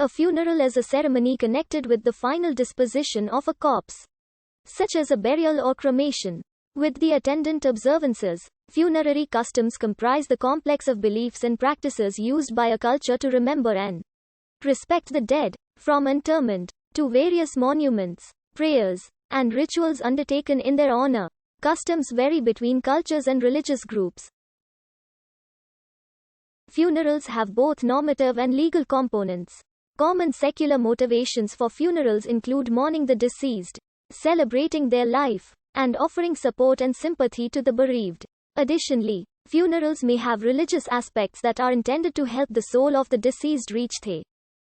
A funeral is a ceremony connected with the final disposition of a corpse, such as a burial or cremation, with the attendant observances. Funerary customs comprise the complex of beliefs and practices used by a culture to remember and respect the dead, from interment to various monuments, prayers, and rituals undertaken in their honor. Customs vary between cultures and religious groups. Funerals have both normative and legal components. Common secular motivations for funerals include mourning the deceased, celebrating their life, and offering support and sympathy to the bereaved. Additionally, funerals may have religious aspects that are intended to help the soul of the deceased reach the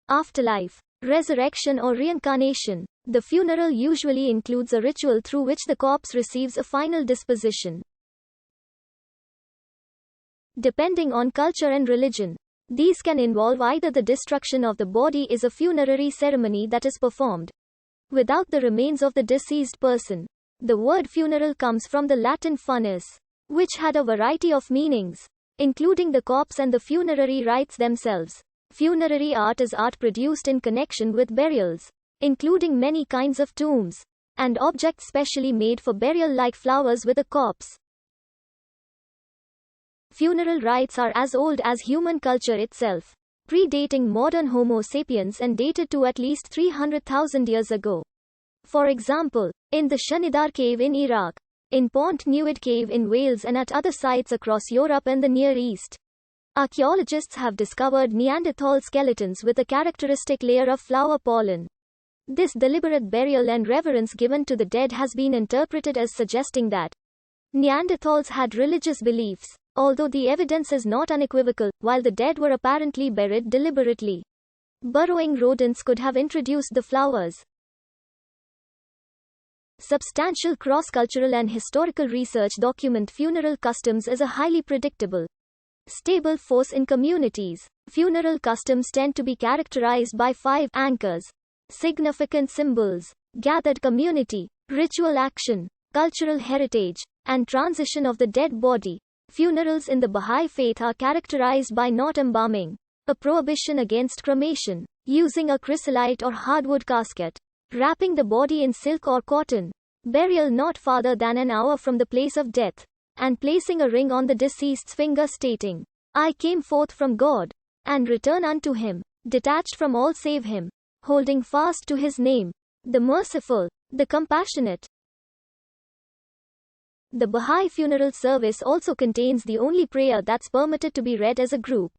afterlife, resurrection, or reincarnation. The funeral usually includes a ritual through which the corpse receives a final disposition. Depending on culture and religion, these can involve either the destruction of the body is a funerary ceremony that is performed without the remains of the deceased person. The word funeral comes from the Latin funis, which had a variety of meanings, including the corpse and the funerary rites themselves. Funerary art is art produced in connection with burials, including many kinds of tombs and objects specially made for burial, like flowers with a corpse. Funeral rites are as old as human culture itself, predating modern Homo sapiens and dated to at least 300,000 years ago. For example, in the Shanidar cave in Iraq, in Pont Newydd cave in Wales, and at other sites across Europe and the Near East, archaeologists have discovered Neanderthal skeletons with a characteristic layer of flower pollen. This deliberate burial and reverence given to the dead has been interpreted as suggesting that Neanderthals had religious beliefs, although the evidence is not unequivocal. While the dead were apparently buried deliberately, burrowing rodents could have introduced the flowers. Substantial cross-cultural and historical research document funeral customs as a highly predictable, stable force in communities. Funeral customs tend to be characterized by 5 anchors: significant symbols, gathered community, ritual action, cultural heritage, and transition of the dead body. Funerals in the Baha'i faith are characterized by not embalming, a prohibition against cremation, using a chrysolite or hardwood casket, wrapping the body in silk or cotton, burial not farther than an hour from the place of death, and placing a ring on the deceased's finger stating, "I came forth from God, and return unto him, detached from all save him, holding fast to his name, the merciful, the compassionate." The Baha'i funeral service also contains the only prayer that's permitted to be read as a group: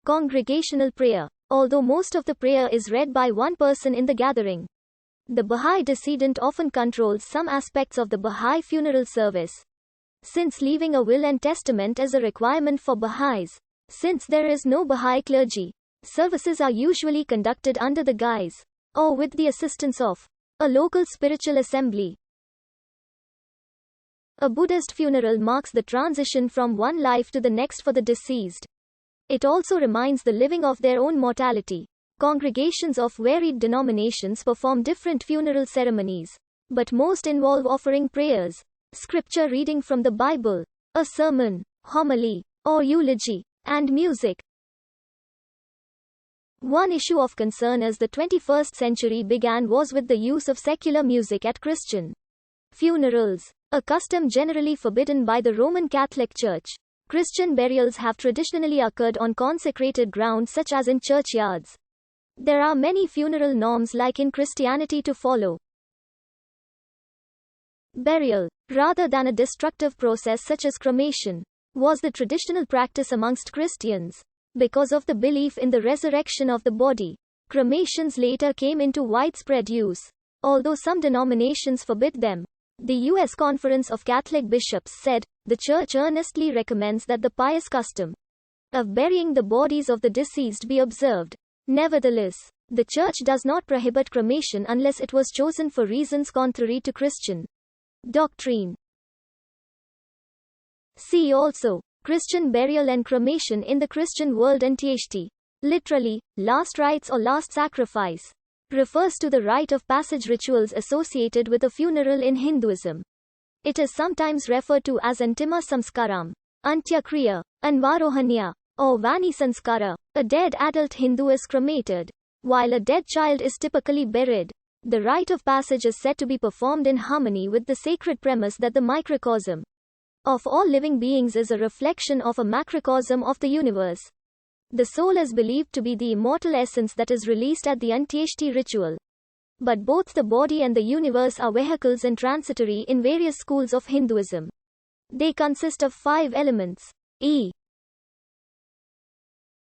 congregational prayer. Although most of the prayer is read by one person in the gathering, the Baha'i decedent often controls some aspects of the Baha'i funeral service, since leaving a will and testament is a requirement for Baha'is. Since there is no Baha'i clergy, services are usually conducted under the guise, or with the assistance of, a local spiritual assembly. A Buddhist funeral marks the transition from one life to the next for the deceased. It also reminds the living of their own mortality. Congregations of varied denominations perform different funeral ceremonies, but most involve offering prayers, scripture reading from the Bible, a sermon, homily, or eulogy, and music. One issue of concern as the 21st century began was with the use of secular music at Christian funerals, a custom generally forbidden by the Roman Catholic Church. Christian burials have traditionally occurred on consecrated ground such as in churchyards. There are many funeral norms like in Christianity to follow. Burial, rather than a destructive process such as cremation, was the traditional practice amongst Christians. Because of the belief in the resurrection of the body, cremations later came into widespread use, although some denominations forbid them. The U.S. Conference of Catholic Bishops said, "The Church earnestly recommends that the pious custom of burying the bodies of the deceased be observed. Nevertheless, the Church does not prohibit cremation unless it was chosen for reasons contrary to Christian doctrine." See also, Christian burial and cremation in the Christian world. Antieshti, literally, last rites or last sacrifice, refers to the rite of passage rituals associated with a funeral in Hinduism. It is sometimes referred to as Antima Samskaram, Antyakriya, Anvarohanya, or Vani Sanskara. A dead adult Hindu is cremated. While a dead child is typically buried, the rite of passage is said to be performed in harmony with the sacred premise that the microcosm of all living beings is a reflection of a macrocosm of the universe. The soul is believed to be the immortal essence that is released at the Antyeshti ritual. But both the body and the universe are vehicles and transitory in various schools of Hinduism. They consist of 5 elements: